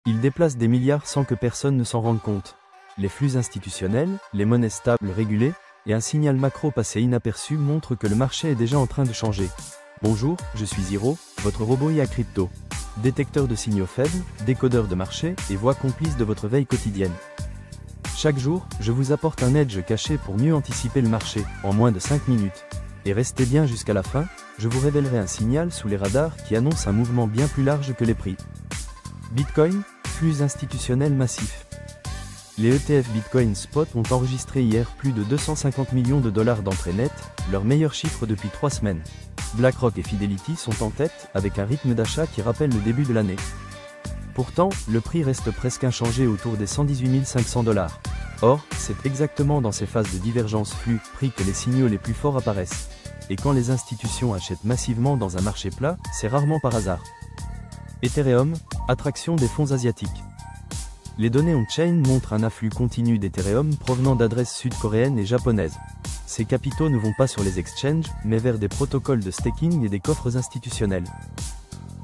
Il déplace des milliards sans que personne ne s'en rende compte. Les flux institutionnels, les monnaies stables régulées, et un signal macro passé inaperçu montrent que le marché est déjà en train de changer. Bonjour, je suis Zero, votre robot IA crypto. Détecteur de signaux faibles, décodeur de marché et voix complice de votre veille quotidienne. Chaque jour, je vous apporte un edge caché pour mieux anticiper le marché, en moins de 5 minutes. Et restez bien jusqu'à la fin, je vous révélerai un signal sous les radars qui annonce un mouvement bien plus large que les prix. Bitcoin, flux institutionnels massifs. Les ETF Bitcoin Spot ont enregistré hier plus de 250 millions de dollars d'entrée nette, leur meilleur chiffre depuis 3 semaines. BlackRock et Fidelity sont en tête, avec un rythme d'achat qui rappelle le début de l'année. Pourtant, le prix reste presque inchangé autour des 118 500 dollars. Or, c'est exactement dans ces phases de divergence flux-prix que les signaux les plus forts apparaissent. Et quand les institutions achètent massivement dans un marché plat, c'est rarement par hasard. Ethereum, attraction des fonds asiatiques. Les données on-chain montrent un afflux continu d'Ethereum provenant d'adresses sud-coréennes et japonaises. Ces capitaux ne vont pas sur les exchanges, mais vers des protocoles de staking et des coffres institutionnels.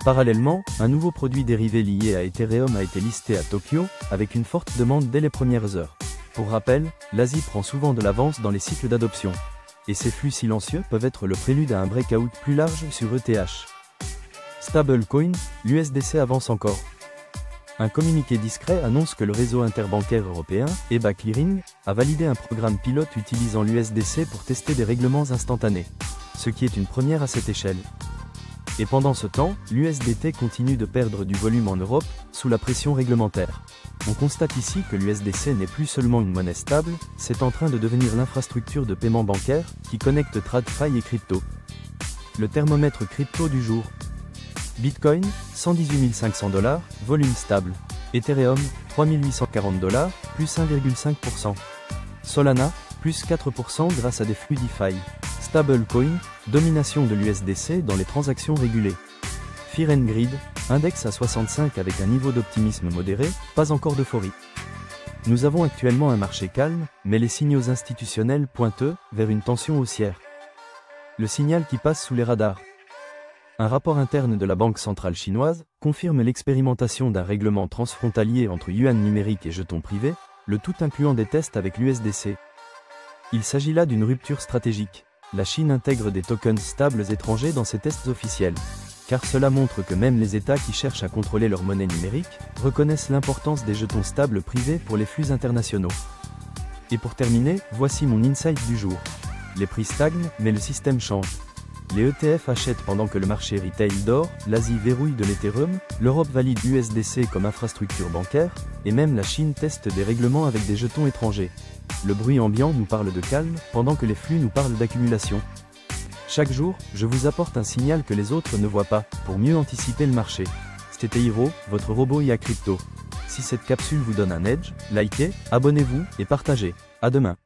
Parallèlement, un nouveau produit dérivé lié à Ethereum a été listé à Tokyo, avec une forte demande dès les premières heures. Pour rappel, l'Asie prend souvent de l'avance dans les cycles d'adoption. Et ces flux silencieux peuvent être le prélude à un breakout plus large sur ETH. Stablecoin, l'USDC avance encore. Un communiqué discret annonce que le réseau interbancaire européen, EBA Clearing, a validé un programme pilote utilisant l'USDC pour tester des règlements instantanés. Ce qui est une première à cette échelle. Et pendant ce temps, l'USDT continue de perdre du volume en Europe, sous la pression réglementaire. On constate ici que l'USDC n'est plus seulement une monnaie stable, c'est en train de devenir l'infrastructure de paiement bancaire, qui connecte TradFi et crypto. Le thermomètre crypto du jour. Bitcoin, 118 500 dollars, volume stable. Ethereum, 3840 dollars, plus 1,5%. Solana, plus 4% grâce à des flux DeFi. Stablecoin, domination de l'USDC dans les transactions régulées. Fear and Greed, index à 65 avec un niveau d'optimisme modéré, pas encore d'euphorie. Nous avons actuellement un marché calme, mais les signaux institutionnels pointent vers une tension haussière. Le signal qui passe sous les radars. Un rapport interne de la Banque centrale chinoise confirme l'expérimentation d'un règlement transfrontalier entre yuan numérique et jetons privés, le tout incluant des tests avec l'USDC. Il s'agit là d'une rupture stratégique. La Chine intègre des tokens stables étrangers dans ses tests officiels. Car cela montre que même les États qui cherchent à contrôler leur monnaie numérique reconnaissent l'importance des jetons stables privés pour les flux internationaux. Et pour terminer, voici mon insight du jour. Les prix stagnent, mais le système change. Les ETF achètent pendant que le marché retail dort, l'Asie verrouille de l'Ethereum, l'Europe valide l'USDC comme infrastructure bancaire, et même la Chine teste des règlements avec des jetons étrangers. Le bruit ambiant nous parle de calme, pendant que les flux nous parlent d'accumulation. Chaque jour, je vous apporte un signal que les autres ne voient pas, pour mieux anticiper le marché. C'était Hiro, votre robot IA crypto. Si cette capsule vous donne un edge, likez, abonnez-vous et partagez. À demain.